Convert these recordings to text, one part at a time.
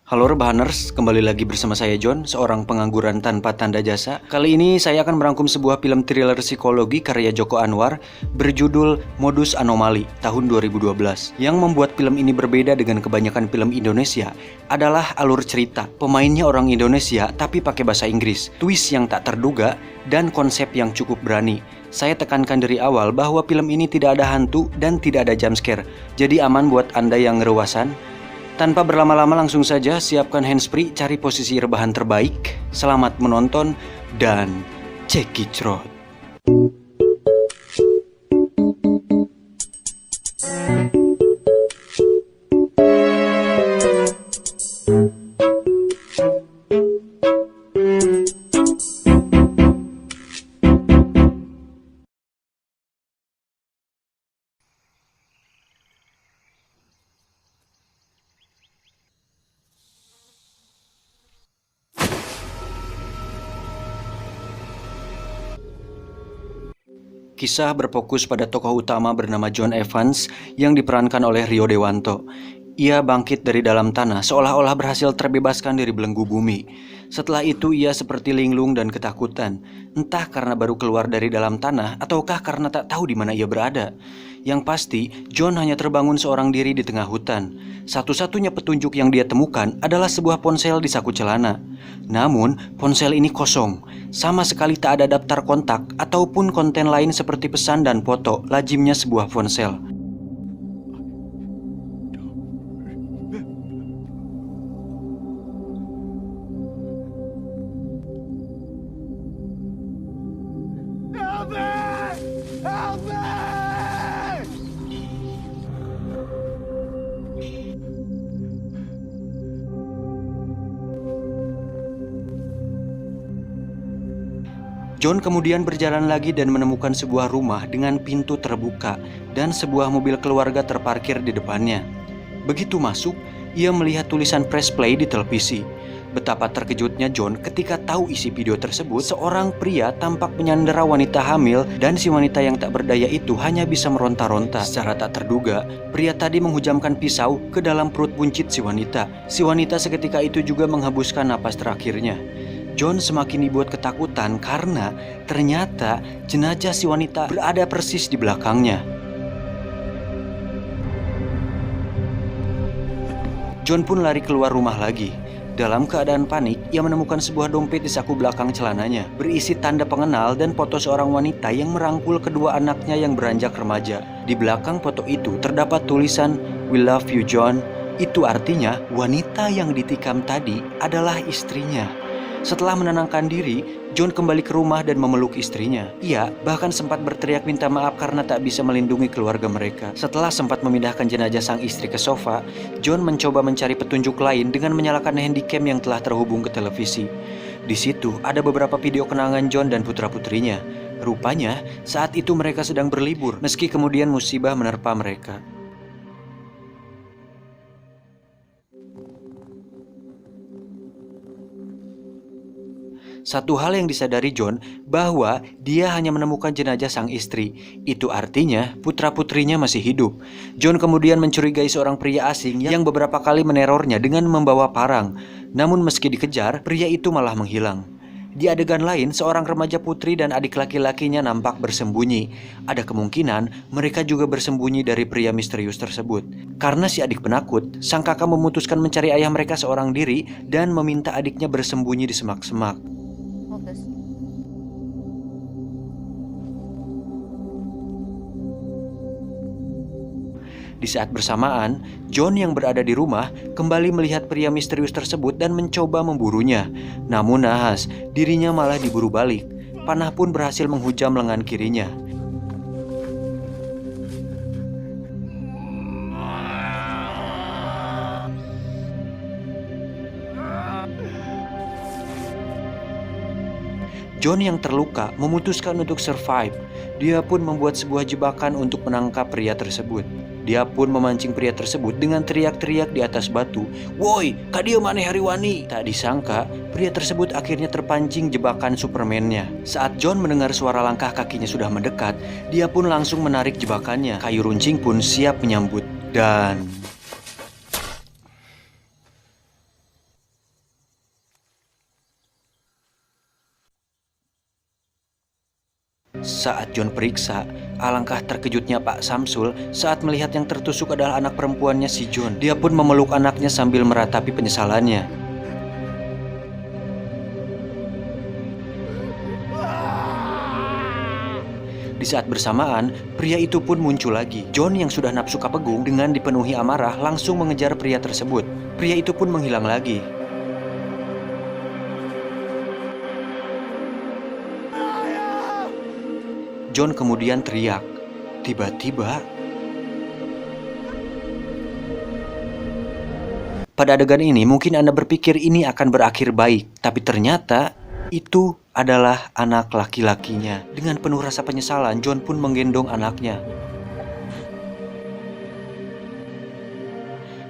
Halo Rebahaners, kembali lagi bersama saya John, seorang pengangguran tanpa tanda jasa. Kali ini saya akan merangkum sebuah film thriller psikologi karya Joko Anwar berjudul Modus Anomali tahun 2012. Yang membuat film ini berbeda dengan kebanyakan film Indonesia adalah alur cerita. Pemainnya orang Indonesia tapi pakai bahasa Inggris, twist yang tak terduga, dan konsep yang cukup berani. Saya tekankan dari awal bahwa film ini tidak ada hantu dan tidak ada jumpscare, jadi aman buat Anda yang ngerewasan. Tanpa berlama-lama langsung saja siapkan handsfree, cari posisi rebahan terbaik. Selamat menonton dan cekicrot. Kisah berfokus pada tokoh utama bernama John Evans yang diperankan oleh Rio Dewanto. Ia bangkit dari dalam tanah seolah-olah berhasil terbebaskan dari belenggu bumi. Setelah itu ia seperti linglung dan ketakutan, entah karena baru keluar dari dalam tanah ataukah karena tak tahu di mana ia berada. Yang pasti, John hanya terbangun seorang diri di tengah hutan. Satu-satunya petunjuk yang dia temukan adalah sebuah ponsel di saku celana. Namun, ponsel ini kosong. Sama sekali tak ada daftar kontak ataupun konten lain seperti pesan dan foto lazimnya sebuah ponsel. Help me! Help me! John kemudian berjalan lagi dan menemukan sebuah rumah dengan pintu terbuka dan sebuah mobil keluarga terparkir di depannya. Begitu masuk, ia melihat tulisan press play di televisi. Betapa terkejutnya John ketika tahu isi video tersebut. Seorang pria tampak menyandera wanita hamil dan si wanita yang tak berdaya itu hanya bisa meronta-ronta. Secara tak terduga, pria tadi menghujamkan pisau ke dalam perut buncit si wanita. Si wanita seketika itu juga menghembuskan napas terakhirnya. John semakin dibuat ketakutan karena ternyata jenazah si wanita berada persis di belakangnya. John pun lari keluar rumah lagi. Dalam keadaan panik, ia menemukan sebuah dompet di saku belakang celananya, berisi tanda pengenal dan foto seorang wanita yang merangkul kedua anaknya yang beranjak remaja. Di belakang foto itu terdapat tulisan, "We love you John." Itu artinya wanita yang ditikam tadi adalah istrinya. Setelah menenangkan diri, John kembali ke rumah dan memeluk istrinya. Ia bahkan sempat berteriak minta maaf karena tak bisa melindungi keluarga mereka. Setelah sempat memindahkan jenazah sang istri ke sofa, John mencoba mencari petunjuk lain dengan menyalakan handycam yang telah terhubung ke televisi. Di situ ada beberapa video kenangan John dan putra-putrinya. Rupanya saat itu mereka sedang berlibur, meski kemudian musibah menerpa mereka. Satu hal yang disadari John bahwa dia hanya menemukan jenazah sang istri. Itu artinya putra-putrinya masih hidup. John kemudian mencurigai seorang pria asing yang beberapa kali menerornya dengan membawa parang. Namun meski dikejar, pria itu malah menghilang. Di adegan lain, seorang remaja putri dan adik laki-lakinya nampak bersembunyi. Ada kemungkinan mereka juga bersembunyi dari pria misterius tersebut. Karena si adik penakut, sang kakak memutuskan mencari ayah mereka seorang diri dan meminta adiknya bersembunyi di semak-semak. Fokus. Di saat bersamaan, John yang berada di rumah kembali melihat pria misterius tersebut dan mencoba memburunya. Namun nahas, dirinya malah diburu balik. Panah pun berhasil menghujam lengan kirinya. John yang terluka memutuskan untuk survive. Dia pun membuat sebuah jebakan untuk menangkap pria tersebut. Dia pun memancing pria tersebut dengan teriak-teriak di atas batu. "Woi, kadio maneh hariwani." Tak disangka, pria tersebut akhirnya terpancing jebakan Superman-nya. Saat John mendengar suara langkah kakinya sudah mendekat, dia pun langsung menarik jebakannya. Kayu runcing pun siap menyambut. Dan Saat John periksa, alangkah terkejutnya Pak Samsul saat melihat yang tertusuk adalah anak perempuannya si John. Dia pun memeluk anaknya sambil meratapi penyesalannya. Di saat bersamaan, pria itu pun muncul lagi. John yang sudah nafsu kapegung dengan dipenuhi amarah langsung mengejar pria tersebut. Pria itu pun menghilang lagi. John kemudian teriak. Tiba-tiba, pada adegan ini mungkin Anda berpikir ini akan berakhir baik, tapi ternyata itu adalah anak laki-lakinya. Dengan penuh rasa penyesalan, John pun menggendong anaknya.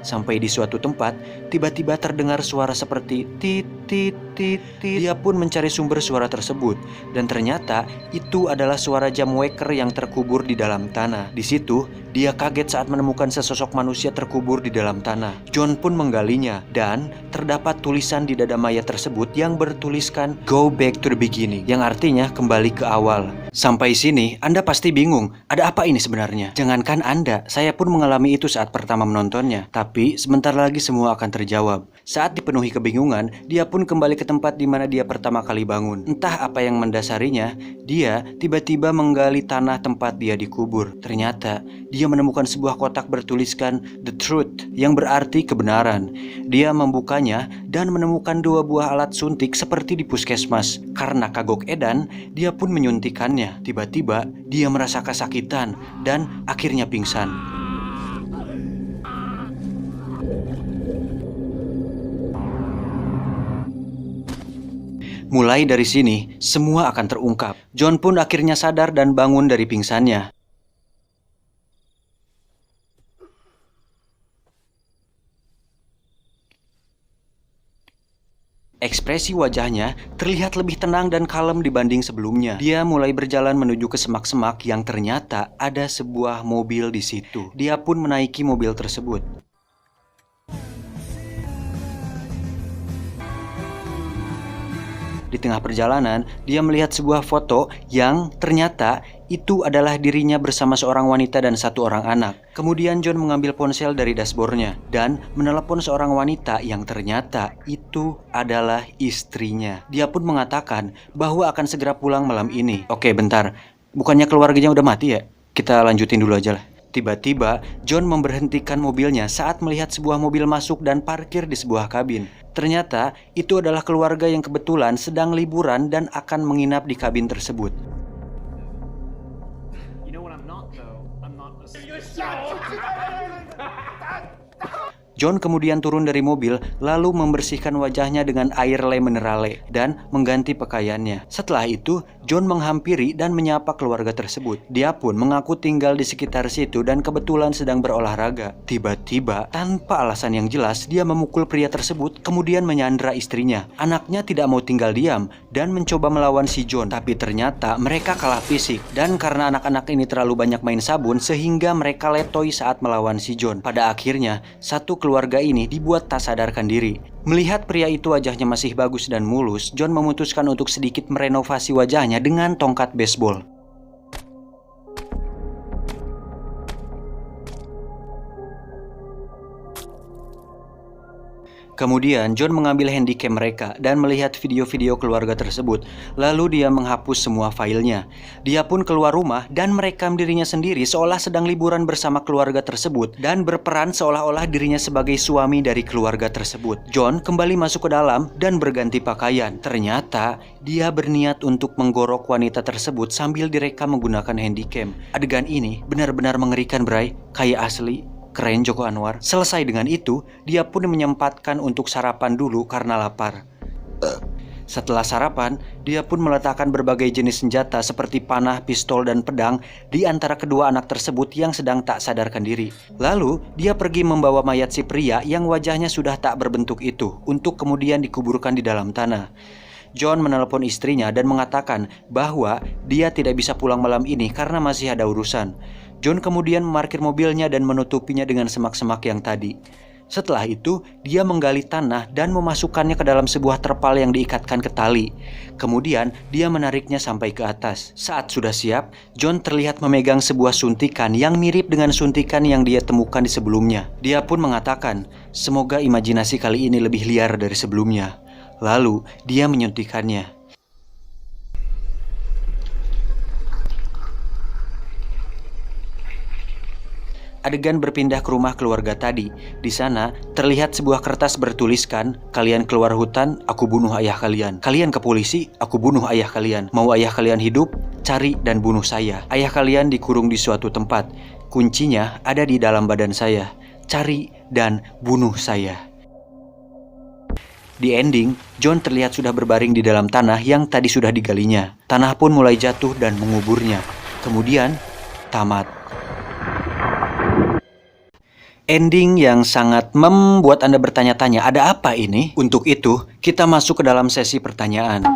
Sampai di suatu tempat, tiba-tiba terdengar suara seperti tit tit tit tit. Dia pun mencari sumber suara tersebut, dan ternyata itu adalah suara jam waker yang terkubur di dalam tanah. Di situ, dia kaget saat menemukan sesosok manusia terkubur di dalam tanah. John pun menggalinya, dan terdapat tulisan di dada mayat tersebut yang bertuliskan "Go back to the beginning", yang artinya kembali ke awal. Sampai sini, Anda pasti bingung, ada apa ini sebenarnya? Jangankan Anda, saya pun mengalami itu saat pertama menontonnya. Tapi sebentar lagi semua akan terjawab. Saat dipenuhi kebingungan, dia pun kembali ke tempat di mana dia pertama kali bangun. Entah apa yang mendasarinya, dia tiba-tiba menggali tanah tempat dia dikubur. Ternyata, dia menemukan sebuah kotak bertuliskan "The Truth", yang berarti kebenaran. Dia membukanya dan menemukan 2 buah alat suntik seperti di puskesmas. Karena kagok edan, dia pun menyuntikannya. Tiba-tiba, dia merasa kesakitan dan akhirnya pingsan. Mulai dari sini, semua akan terungkap. John pun akhirnya sadar dan bangun dari pingsannya. Ekspresi wajahnya terlihat lebih tenang dan kalem dibanding sebelumnya. Dia mulai berjalan menuju ke semak-semak yang ternyata ada sebuah mobil di situ. Dia pun menaiki mobil tersebut. Di tengah perjalanan, dia melihat sebuah foto yang ternyata itu adalah dirinya bersama seorang wanita dan 1 orang anak. Kemudian John mengambil ponsel dari dashboardnya dan menelepon seorang wanita yang ternyata itu adalah istrinya. Dia pun mengatakan bahwa akan segera pulang malam ini. Oke, bentar. Bukannya keluarganya udah mati ya? Kita lanjutin dulu aja lah. Tiba-tiba, John memberhentikan mobilnya saat melihat sebuah mobil masuk dan parkir di sebuah kabin. Ternyata, itu adalah keluarga yang kebetulan sedang liburan dan akan menginap di kabin tersebut. You know what I'm not though? I'm not a John kemudian turun dari mobil lalu membersihkan wajahnya dengan air le minerale dan mengganti pakaiannya. Setelah itu, John menghampiri dan menyapa keluarga tersebut. Dia pun mengaku tinggal di sekitar situ dan kebetulan sedang berolahraga. Tiba-tiba, tanpa alasan yang jelas, dia memukul pria tersebut kemudian menyandra istrinya. Anaknya tidak mau tinggal diam dan mencoba melawan si John, tapi ternyata mereka kalah fisik. Dan karena anak-anak ini terlalu banyak main sabun sehingga mereka letoy saat melawan si John. Pada akhirnya, satu keluarga ini dibuat tak sadarkan diri. Melihat pria itu wajahnya masih bagus dan mulus, John memutuskan untuk sedikit merenovasi wajahnya dengan tongkat baseball. Kemudian John mengambil handycam mereka dan melihat video-video keluarga tersebut. Lalu dia menghapus semua filenya. Dia pun keluar rumah dan merekam dirinya sendiri seolah sedang liburan bersama keluarga tersebut dan berperan seolah-olah dirinya sebagai suami dari keluarga tersebut. John kembali masuk ke dalam dan berganti pakaian. Ternyata dia berniat untuk menggorok wanita tersebut sambil direkam menggunakan handycam. Adegan ini benar-benar mengerikan, Bray. Kayak asli. Keren Joko Anwar. Selesai dengan itu, dia pun menyempatkan untuk sarapan dulu karena lapar. Setelah sarapan, dia pun meletakkan berbagai jenis senjata seperti panah, pistol, dan pedang di antara kedua anak tersebut yang sedang tak sadarkan diri. Lalu, dia pergi membawa mayat si pria yang wajahnya sudah tak berbentuk itu untuk kemudian dikuburkan di dalam tanah. John menelepon istrinya dan mengatakan bahwa dia tidak bisa pulang malam ini karena masih ada urusan. John kemudian memarkir mobilnya dan menutupinya dengan semak-semak yang tadi. Setelah itu, dia menggali tanah dan memasukkannya ke dalam sebuah terpal yang diikatkan ke tali. Kemudian, dia menariknya sampai ke atas. Saat sudah siap, John terlihat memegang sebuah suntikan yang mirip dengan suntikan yang dia temukan di sebelumnya. Dia pun mengatakan, semoga imajinasi kali ini lebih liar dari sebelumnya. Lalu, dia menyuntikannya. Adegan berpindah ke rumah keluarga tadi. Di sana, terlihat sebuah kertas bertuliskan, kalian keluar hutan, aku bunuh ayah kalian. Kalian ke polisi, aku bunuh ayah kalian. Mau ayah kalian hidup, cari dan bunuh saya. Ayah kalian dikurung di suatu tempat. Kuncinya ada di dalam badan saya. Cari dan bunuh saya. Di ending, John terlihat sudah berbaring di dalam tanah yang tadi sudah digalinya. Tanah pun mulai jatuh dan menguburnya. Kemudian, tamat. Ending yang sangat membuat Anda bertanya-tanya, ada apa ini? Untuk itu, kita masuk ke dalam sesi pertanyaan.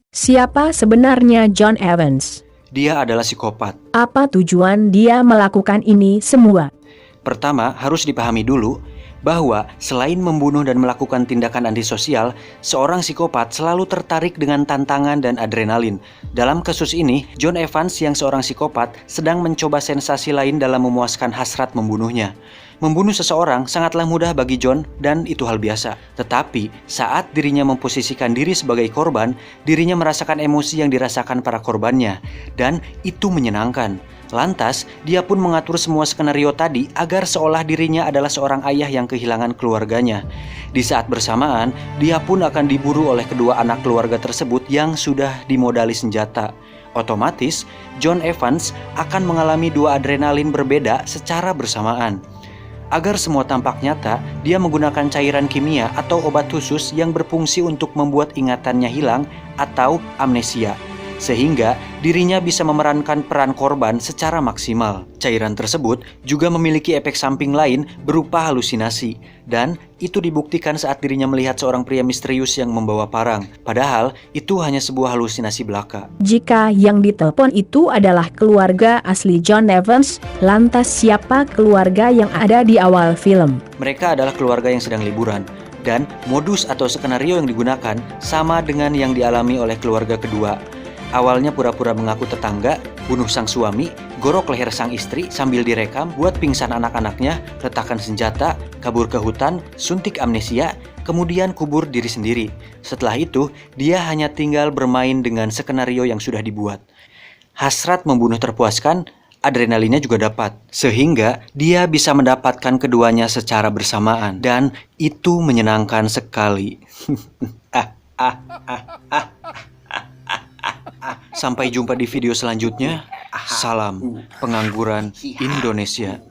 Siapa sebenarnya John Evans? Dia adalah psikopat. Apa tujuan dia melakukan ini semua? Pertama, harus dipahami dulu bahwa selain membunuh dan melakukan tindakan antisosial, seorang psikopat selalu tertarik dengan tantangan dan adrenalin. Dalam kasus ini, John Evans yang seorang psikopat sedang mencoba sensasi lain dalam memuaskan hasrat membunuhnya. Membunuh seseorang sangatlah mudah bagi John dan itu hal biasa. Tetapi saat dirinya memposisikan diri sebagai korban, dirinya merasakan emosi yang dirasakan para korbannya. Dan itu menyenangkan. Lantas, dia pun mengatur semua skenario tadi agar seolah dirinya adalah seorang ayah yang kehilangan keluarganya. Di saat bersamaan, dia pun akan diburu oleh kedua anak keluarga tersebut yang sudah dimodali senjata. Otomatis, John Evans akan mengalami dua adrenalin berbeda secara bersamaan. Agar semua tampak nyata, dia menggunakan cairan kimia atau obat khusus yang berfungsi untuk membuat ingatannya hilang atau amnesia, sehingga dirinya bisa memerankan peran korban secara maksimal. Cairan tersebut juga memiliki efek samping lain berupa halusinasi, dan itu dibuktikan saat dirinya melihat seorang pria misterius yang membawa parang. Padahal itu hanya sebuah halusinasi belaka. Jika yang ditelepon itu adalah keluarga asli John Evans, lantas siapa keluarga yang ada di awal film? Mereka adalah keluarga yang sedang liburan, dan modus atau skenario yang digunakan sama dengan yang dialami oleh keluarga kedua. Awalnya pura-pura mengaku tetangga, bunuh sang suami, gorok leher sang istri sambil direkam, buat pingsan anak-anaknya, letakkan senjata, kabur ke hutan, suntik amnesia, kemudian kubur diri sendiri. Setelah itu, dia hanya tinggal bermain dengan skenario yang sudah dibuat. Hasrat membunuh terpuaskan, adrenalinnya juga dapat, sehingga dia bisa mendapatkan keduanya secara bersamaan, dan itu menyenangkan sekali. Sampai jumpa di video selanjutnya. Salam pengangguran Indonesia.